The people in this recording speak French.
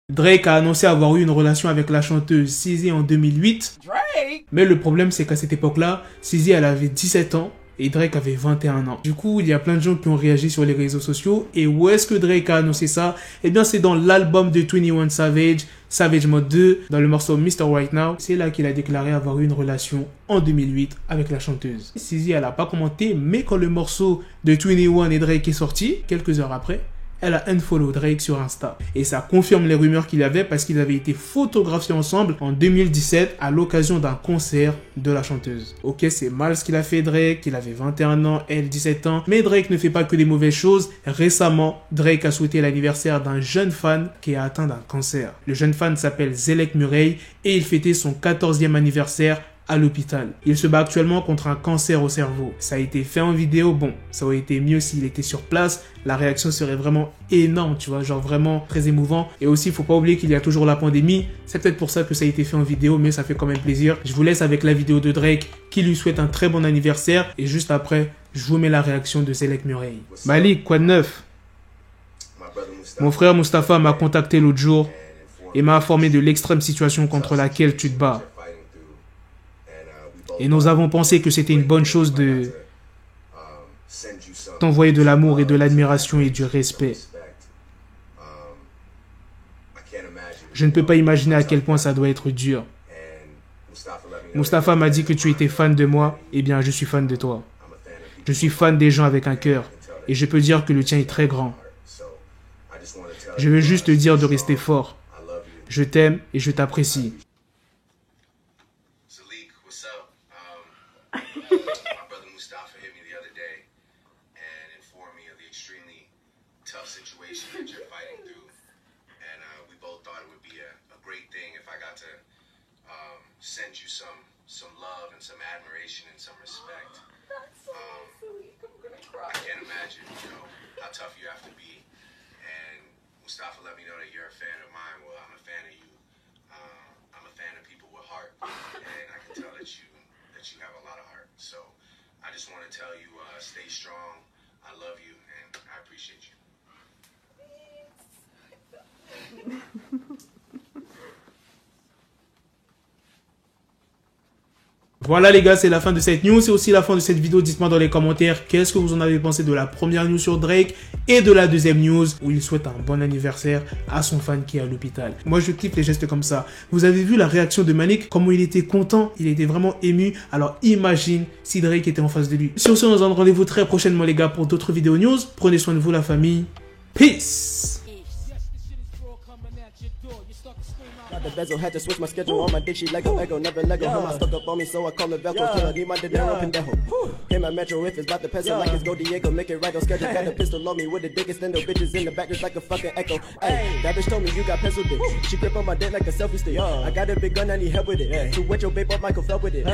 Drake a annoncé avoir eu une relation avec la chanteuse SZA en 2008. Mais le problème, c'est qu'à cette époque-là, SZA, elle avait 17 ans et Drake avait 21 ans. Du coup, il y a plein de gens qui ont réagi sur les réseaux sociaux. Et où est-ce que Drake a annoncé ça? Eh bien, c'est dans l'album de 21 Savage, Savage Mode 2, dans le morceau Mr. Right Now. C'est là qu'il a déclaré avoir eu une relation en 2008 avec la chanteuse. SZA, elle n'a pas commenté, mais quand le morceau de 21 et Drake est sorti, quelques heures après, elle a unfollow Drake sur Insta. Et ça confirme les rumeurs qu'il y avait parce qu'ils avaient été photographiés ensemble en 2017 à l'occasion d'un concert de la chanteuse. Ok, c'est mal ce qu'il a fait Drake, il avait 21 ans, elle 17 ans, mais Drake ne fait pas que des mauvaises choses. Récemment, Drake a souhaité l'anniversaire d'un jeune fan qui est atteint d'un cancer. Le jeune fan s'appelle Zelek Murray et il fêtait son 14e anniversaire à l'hôpital. Il se bat actuellement contre un cancer au cerveau. Ça a été fait en vidéo, bon, ça aurait été mieux s'il était sur place, la réaction serait vraiment énorme, tu vois, genre vraiment très émouvant. Et aussi, faut pas oublier qu'il y a toujours la pandémie, c'est peut-être pour ça que ça a été fait en vidéo, mais ça fait quand même plaisir. Je vous laisse avec la vidéo de Drake qui lui souhaite un très bon anniversaire, et juste après, je vous mets la réaction de Zelek Murray. Malik, quoi de neuf? Mon frère Mustapha m'a contacté l'autre jour et m'a informé de l'extrême situation contre laquelle tu te bats. Et nous avons pensé que c'était une bonne chose de t'envoyer de l'amour et de l'admiration et du respect. Je ne peux pas imaginer à quel point ça doit être dur. Mustapha m'a dit que tu étais fan de moi. Eh bien, je suis fan de toi. Je suis fan des gens avec un cœur. Et je peux dire que le tien est très grand. Je veux juste te dire de rester fort. Je t'aime et je t'apprécie. My brother Mustafa hit me the other day and informed me of the extremely tough situation that you're fighting through. And we both thought it would be a great thing if I got to send you some love and some admiration and some respect. That's so sweet. I'm gonna cry. I can't imagine, you know, how tough you have to be. And Mustafa let me know that you're a fan of mine. Well, I'm a fan of you. I'm a fan of people with heart. And I can tell that you have a lot of heart. So I just want to tell you, stay strong. I love you and I appreciate you. Voilà les gars, c'est la fin de cette news, c'est aussi la fin de cette vidéo. Dites-moi dans les commentaires qu'est-ce que vous en avez pensé de la première news sur Drake et de la deuxième news où il souhaite un bon anniversaire à son fan qui est à l'hôpital. Moi je kiffe les gestes comme ça. Vous avez vu la réaction de Malik, comment il était content, il était vraiment ému. Alors imagine si Drake était en face de lui. Sur ce, on se donne rendez-vous très prochainement les gars pour d'autres vidéos news. Prenez soin de vous la famille. Peace. Got the bezel, had to switch my schedule on my dick, she Lego, Ego, never Lego. Her mouth stuck up on me, so I call it Velcro. Till I need my dinero, pendejo. Hit my metro if it's about to peso, like it's Go Diego. Make it right on schedule. Got a pistol on me with the dick extendo. Bitches in the back just like a fucking echo. Hey, that bitch told me you got pencil dick. She grip on my dick like a selfie stick. I got a big gun, I need help with it. To wet your babe up, Michael fell with it.